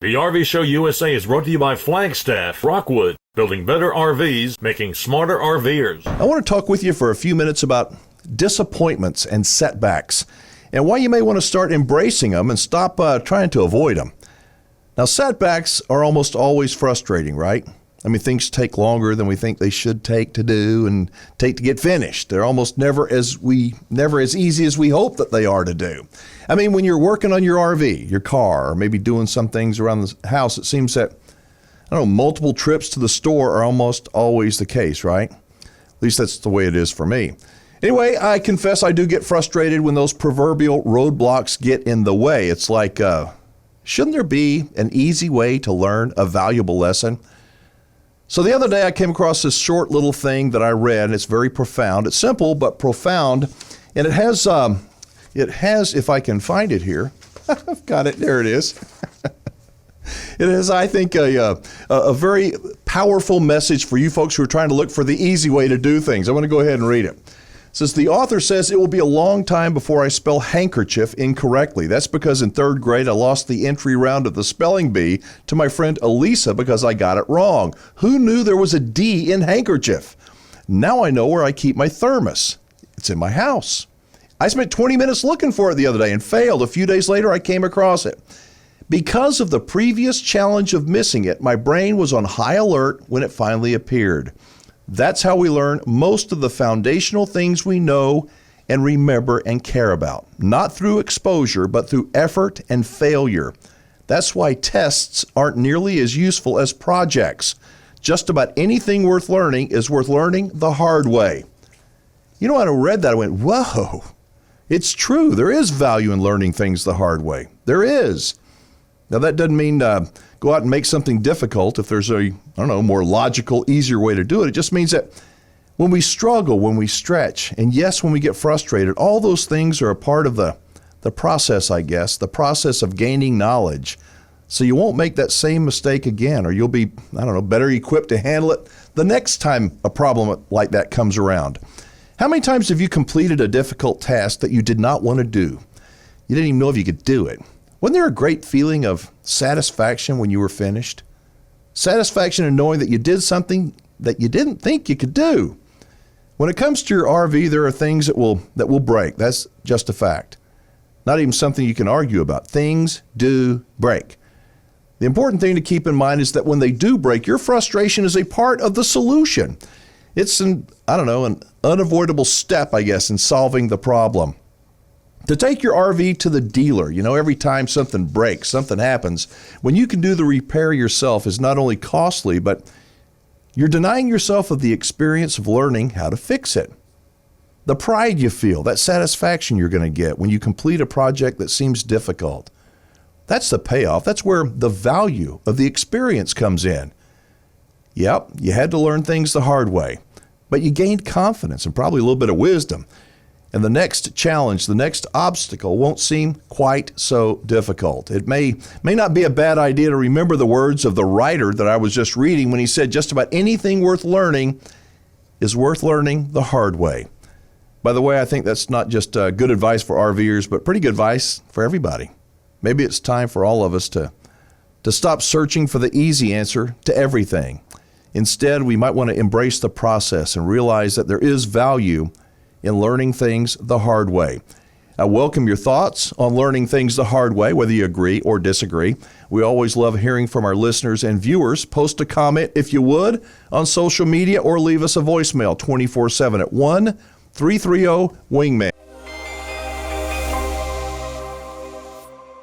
The RV Show USA is brought to you by Flagstaff, Rockwood, building better RVs, making smarter RVers. I want to talk with you for a few minutes about disappointments and setbacks and why you may want to start embracing them and stop trying to avoid them. Now, setbacks are almost always frustrating, right? I mean, things take longer than we think they should take to do and take to get finished. They're almost never as easy as we hope that they are to do. I mean, when you're working on your RV, your car, or maybe doing some things around the house, it seems that, multiple trips to the store are almost always the case, right? At least that's the way it is for me. Anyway, I confess I do get frustrated when those proverbial roadblocks get in the way. It's like, shouldn't there be an easy way to learn a valuable lesson? So the other day I came across this short little thing that I read, and it's very profound. It's simple but profound, and it has, if I can find it here, I've got it, there it is. It has, I think, a very powerful message for you folks who are trying to look for the easy way to do things. I want to go ahead and read it. It says, the author says, it will be a long time before I spell handkerchief incorrectly. That's because in third grade, I lost the entry round of the spelling bee to my friend Elisa because I got it wrong. Who knew there was a D in handkerchief? Now I know where I keep my thermos. It's in my house. I spent 20 minutes looking for it the other day and failed. A few days later, I came across it. Because of the previous challenge of missing it, my brain was on high alert when it finally appeared. That's how we learn most of the foundational things we know and remember and care about. Not through exposure, but through effort and failure. That's why tests aren't nearly as useful as projects. Just about anything worth learning is worth learning the hard way. You know, when I read that, I went, whoa, it's true. There is value in learning things the hard way. There is. Now, that doesn't mean go out and make something difficult if there's a, more logical, easier way to do it. It just means that when we struggle, when we stretch, and yes, when we get frustrated, all those things are a part of the process, I guess, the process of gaining knowledge. So you won't make that same mistake again, or you'll be, better equipped to handle it the next time a problem like that comes around. How many times have you completed a difficult task that you did not want to do? You didn't even know if you could do it. Wasn't there a great feeling of satisfaction when you were finished? Satisfaction in knowing that you did something that you didn't think you could do. When it comes to your RV, there are things that will break. That's just a fact. Not even something you can argue about. Things do break. The important thing to keep in mind is that when they do break, your frustration is a part of the solution. It's an unavoidable step, I guess, in solving the problem. To take your RV to the dealer, every time something breaks, something happens, when you can do the repair yourself is not only costly, but you're denying yourself of the experience of learning how to fix it. The pride you feel, that satisfaction you're going to get when you complete a project that seems difficult. That's the payoff. That's where the value of the experience comes in. Yep, you had to learn things the hard way, but you gained confidence and probably a little bit of wisdom. And the next challenge, the next obstacle won't seem quite so difficult. It may not be a bad idea to remember the words of the writer that I was just reading when he said just about anything worth learning is worth learning the hard way. By the way, I think that's not just good advice for RVers, but pretty good advice for everybody. Maybe it's time for all of us to stop searching for the easy answer to everything. Instead, we might want to embrace the process and realize that there is value in learning things the hard way. I welcome your thoughts on learning things the hard way, whether you agree or disagree. We always love hearing from our listeners and viewers. Post a comment, if you would, on social media or leave us a voicemail 24/7 at 1-330-WINGMAN.